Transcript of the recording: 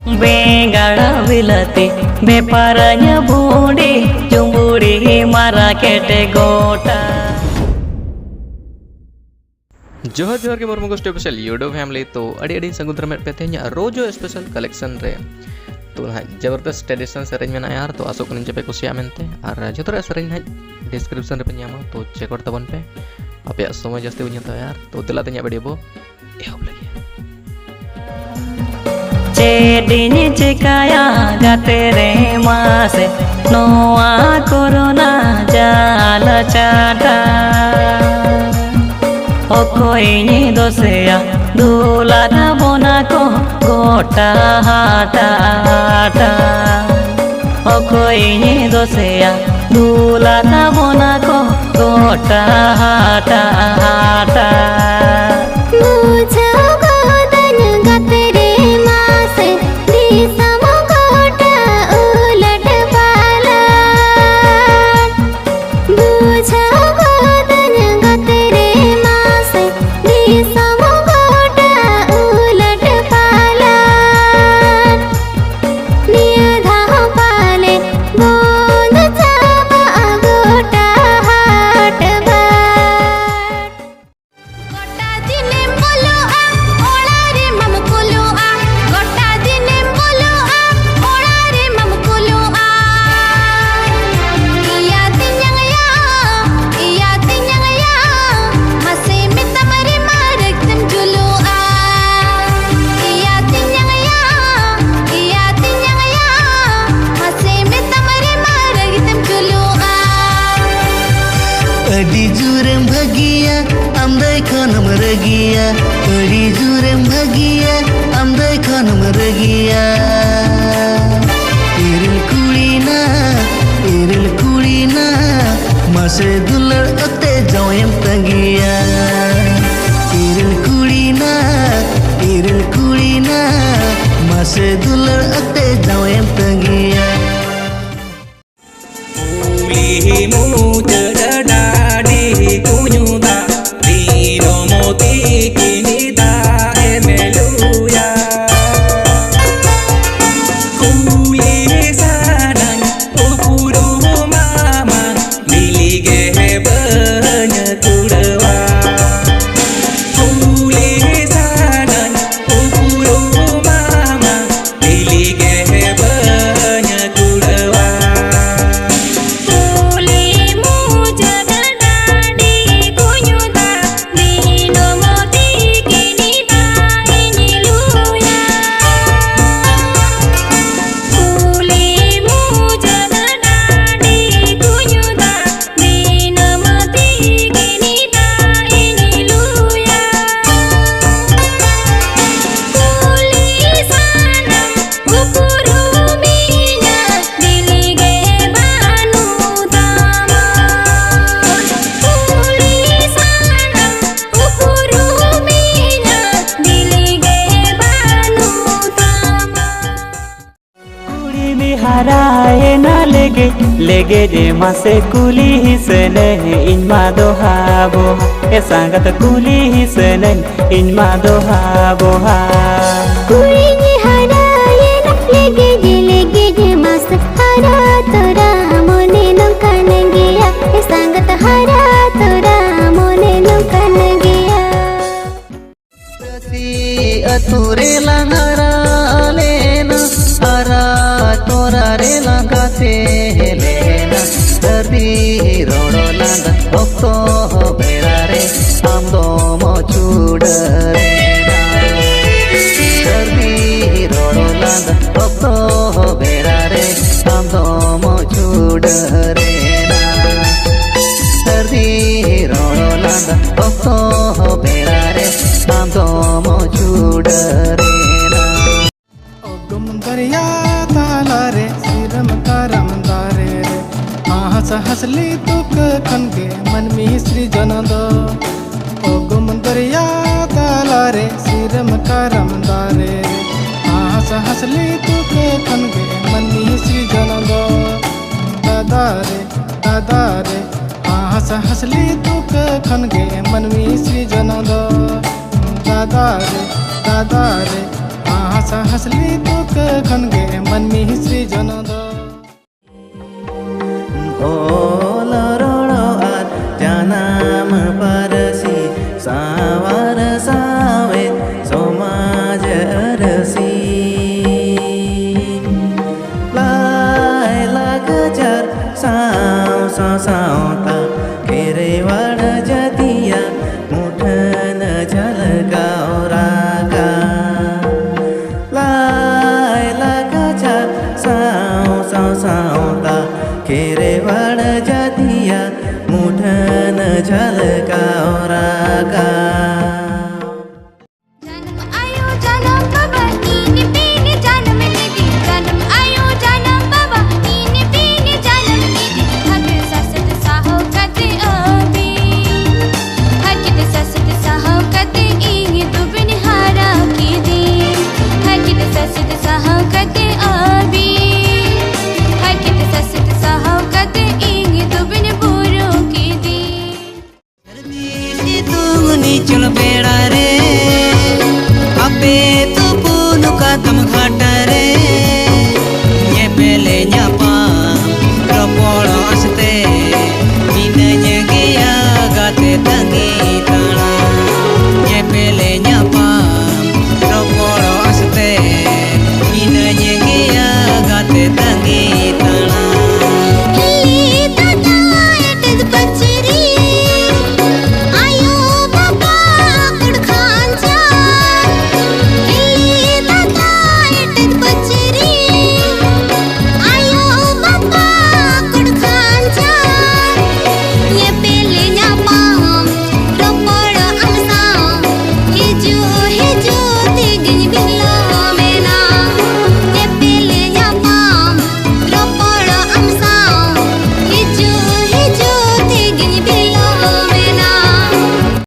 बेंगाड़ा बिलाती बेपारanya बूढ़ी जुम्बुड़ी मारा केटे गोटा जोहर जोहर के मोरमुगो स्पेशल यूट्यूब फैमिली तो अड़ी समुद्र में पे रोजो स्पेशल कलेक्शन रे तो ना जबरदस्त ट्रेडिशनल सेरेंज में यार तो आसो करें पे कुसिया मेनते और जो सेरेंज ना डिस्क्रिप्शन रे पे नामा तो चेक तबन पे आप समय जास्ती बुझे यार तो दिलाते वीडियो बो एहब लगे चेडिनी चिकाया गाते रे मासे नोआ कोरोना जाल चाटा ओकोइनी दोसेया दूलाना बोना को गोटा हाटा हाटा ओकोइनी दोसेया दूलाना बोना को गोटा Hata Hata Adi jurem bahagia, amdai khanam ragia. Adi jurem bahagia, amdai khanam ragia. Iril kulina, mase dular ate joyem tangia. Iril kulina, mase dular ate joyem tangia. हराए ना लेगे जे मासे कुली ही सने इनमा दोहाबो ए संगत कुली ही सने इनमा दोहाबो हा कुली ही हराए ना लेगे जे मासे हरा तोरा मोने नंकन गया ए संगत हरा तोरा मोने नंकन गया प्रति अतुरे लंगरा लेना हरा तोरा रे लगाते लेना दर्दी रोडो लंगा भक्तो बेड़ा रे हम दो मोचूड रेना दर्दी रोडो लंगा भक्तो बेड़ा रे हम दो मोचूड रेना दर्दी रोडो लंगा भक्तो बेड़ा रे हम दो मोचूड रेना ओगम दरिया तालारे सिरम करम दारे रे आहस हसली तुक खनगे मन में श्री जनद ओगम दरिया तालारे सिरम करम दारे रे आहस हसली तुक खनगे मन में श्री जनद दादा रे आहस हसली तुक खनगे मन में श्री जनद दादा रे हाँसा हंसली तुक खनगे मनमी सृजन दो ओलरोड़ो आर जानाम पारसी सावार सावे समाज रसी लाई लाग जार साव साव साव